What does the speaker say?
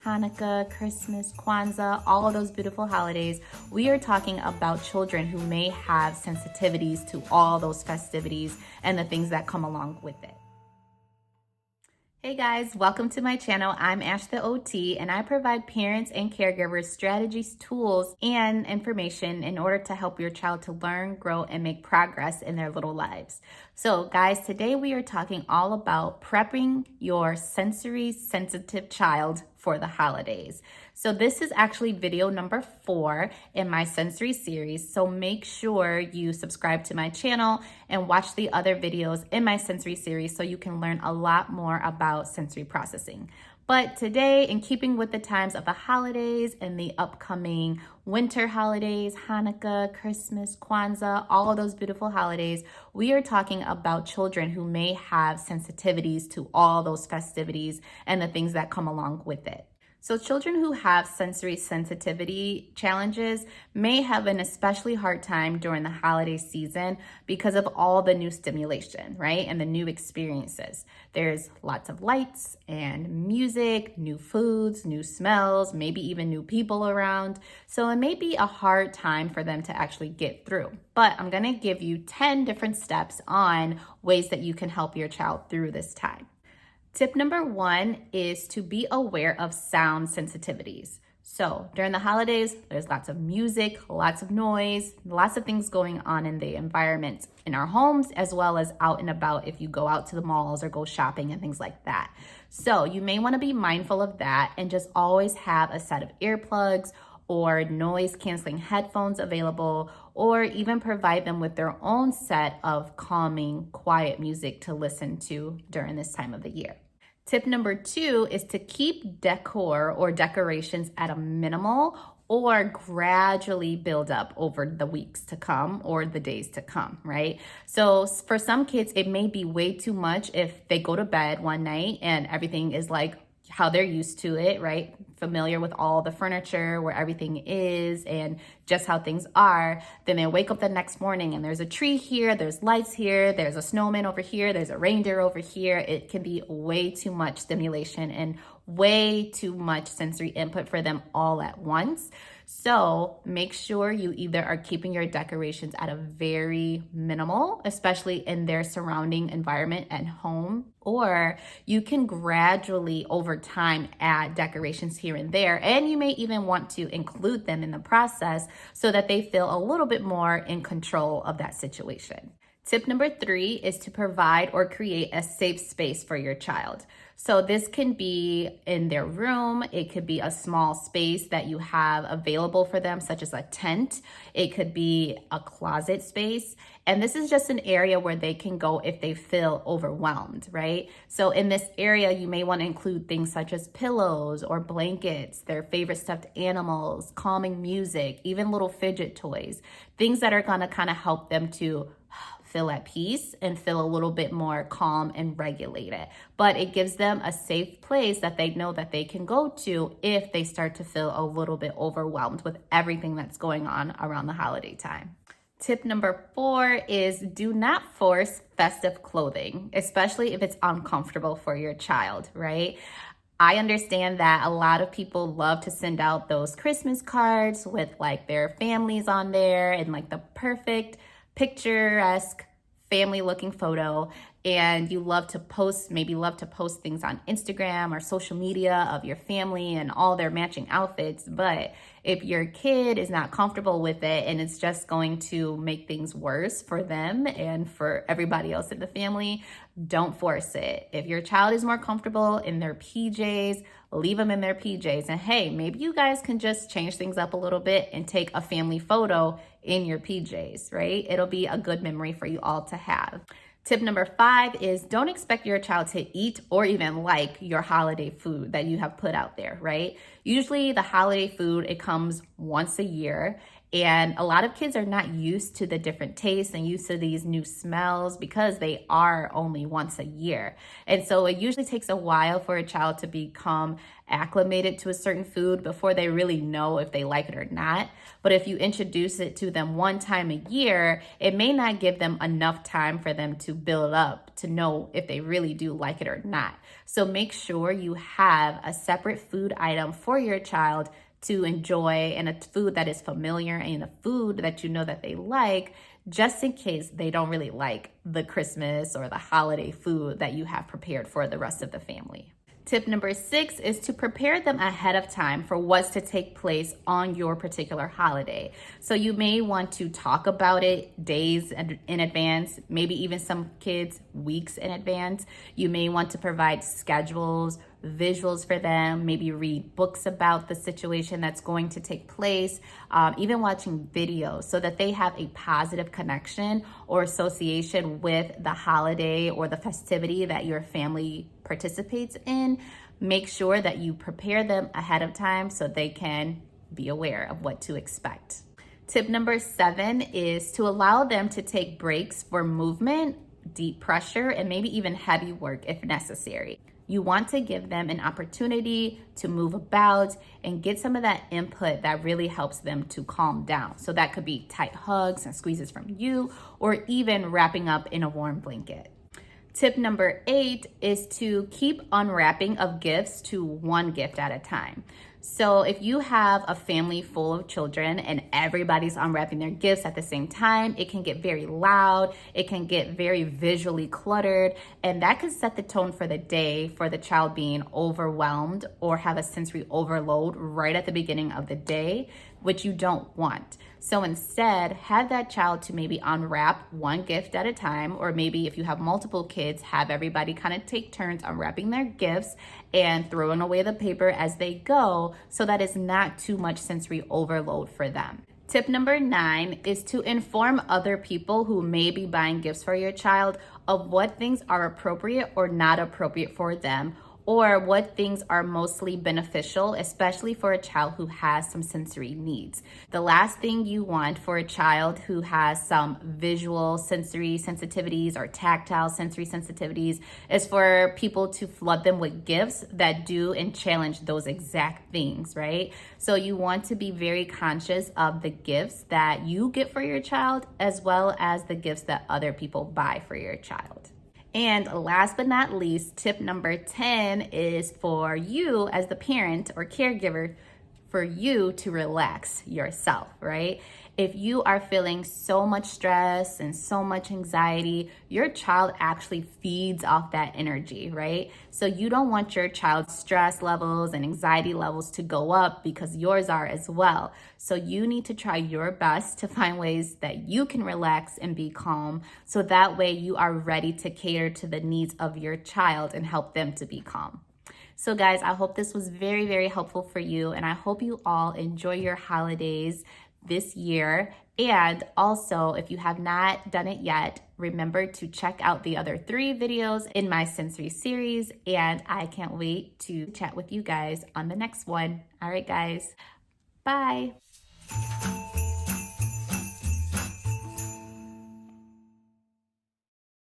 Hanukkah, Christmas, Kwanzaa, all of those beautiful holidays, we are talking about children who may have sensitivities to all those festivities and the things that come along with it. Hey guys, welcome to my channel. I'm Ash the OT, and I provide parents and caregivers strategies, tools, and information in order to help your child to learn, grow, and make progress in their little lives. So guys, today we are talking all about prepping your sensory sensitive child for the holidays. So this is actually video number 4 in my sensory series. So make sure you subscribe to my channel and watch the other videos in my sensory series so you can learn a lot more about sensory processing. But today, in keeping with the times of the holidays and the upcoming winter holidays, Hanukkah, Christmas, Kwanzaa, all of those beautiful holidays, we are talking about children who may have sensitivities to all those festivities and the things that come along with it. So children who have sensory sensitivity challenges may have an especially hard time during the holiday season because of all the new stimulation, right? And the new experiences. There's lots of lights and music, new foods, new smells, maybe even new people around. So it may be a hard time for them to actually get through. But I'm gonna give you 10 different steps on ways that you can help your child through this time. Tip number 1 is to be aware of sound sensitivities. So during the holidays, there's lots of music, lots of noise, lots of things going on in the environment in our homes, as well as out and about if you go out to the malls or go shopping and things like that. So you may want to be mindful of that and just always have a set of earplugs or noise canceling headphones available, or even provide them with their own set of calming, quiet music to listen to during this time of the year. Tip number 2 is to keep decor or decorations at a minimal or gradually build up over the weeks to come or the days to come, right? So for some kids, it may be way too much if they go to bed one night and everything is like how they're used to it, right? Familiar with all the furniture, where everything is and just how things are. Then they wake up the next morning and there's a tree here, there's lights here, there's a snowman over here, there's a reindeer over here. It can be way too much stimulation and way too much sensory input for them all at once. So make sure you either are keeping your decorations at a very minimal, especially in their surrounding environment at home, or you can gradually over time add decorations here and there. And you may even want to include them in the process so that they feel a little bit more in control of that situation. Tip number 3 is to provide or create a safe space for your child. So this can be in their room. It could be a small space that you have available for them, such as a tent. It could be a closet space. And this is just an area where they can go if they feel overwhelmed, right? So in this area, you may want to include things such as pillows or blankets, their favorite stuffed animals, calming music, even little fidget toys, things that are going to kind of help them to feel at peace and feel a little bit more calm and regulated. But it gives them a safe place that they know that they can go to if they start to feel a little bit overwhelmed with everything that's going on around the holiday time. Tip number 4 is do not force festive clothing, especially if it's uncomfortable for your child, right? I understand that a lot of people love to send out those Christmas cards with like their families on there and like the perfect picturesque family looking photo, and you love to post things on Instagram or social media of your family and all their matching outfits. But if your kid is not comfortable with it and it's just going to make things worse for them and for everybody else in the family, don't force it. If your child is more comfortable in their PJs, leave them in their PJs. And hey, maybe you guys can just change things up a little bit and take a family photo in your PJs, right? It'll be a good memory for you all to have. Tip number 5 is don't expect your child to eat or even like your holiday food that you have put out there, right? Usually the holiday food, it comes once a year And a lot of kids are not used to the different tastes and used to these new smells because they are only once a year. And so it usually takes a while for a child to become acclimated to a certain food before they really know if they like it or not. But if you introduce it to them one time a year, it may not give them enough time for them to build up to know if they really do like it or not. So make sure you have a separate food item for your child to enjoy, and a food that is familiar and a food that you know that they like, just in case they don't really like the Christmas or the holiday food that you have prepared for the rest of the family. Tip number 6 is to prepare them ahead of time for what's to take place on your particular holiday. So you may want to talk about it days in advance, maybe even some kids weeks in advance. You may want to provide schedules, visuals for them, maybe read books about the situation that's going to take place, even watching videos so that they have a positive connection or association with the holiday or the festivity that your family participates in. Make sure that you prepare them ahead of time so they can be aware of what to expect. Tip number 7 is to allow them to take breaks for movement, deep pressure, and maybe even heavy work if necessary. You want to give them an opportunity to move about and get some of that input that really helps them to calm down. So that could be tight hugs and squeezes from you, or even wrapping up in a warm blanket. Tip number 8 is to keep unwrapping of gifts to one gift at a time. So if you have a family full of children and everybody's unwrapping their gifts at the same time, it can get very loud, it can get very visually cluttered, and that could set the tone for the day for the child being overwhelmed or have a sensory overload right at the beginning of the day, which you don't want. So instead, have that child to maybe unwrap one gift at a time, or maybe if you have multiple kids, have everybody kind of take turns unwrapping their gifts and throwing away the paper as they go, so that it's not too much sensory overload for them. Tip number 9 is to inform other people who may be buying gifts for your child of what things are appropriate or not appropriate for them, or what things are mostly beneficial, especially for a child who has some sensory needs. The last thing you want for a child who has some visual sensory sensitivities or tactile sensory sensitivities is for people to flood them with gifts that do and challenge those exact things, right? So you want to be very conscious of the gifts that you get for your child, as well as the gifts that other people buy for your child. And last but not least, tip number 10 is for you as the parent or caregiver, for you to relax yourself, right? If you are feeling so much stress and so much anxiety, your child actually feeds off that energy, right? So you don't want your child's stress levels and anxiety levels to go up because yours are as well. So you need to try your best to find ways that you can relax and be calm, so that way you are ready to cater to the needs of your child and help them to be calm. So guys, I hope this was very, very helpful for you, and I hope you all enjoy your holidays this year. And also, if you have not done it yet, remember to check out the other 3 videos in my sensory series, and I can't wait to chat with you guys on the next one. All right, guys, bye.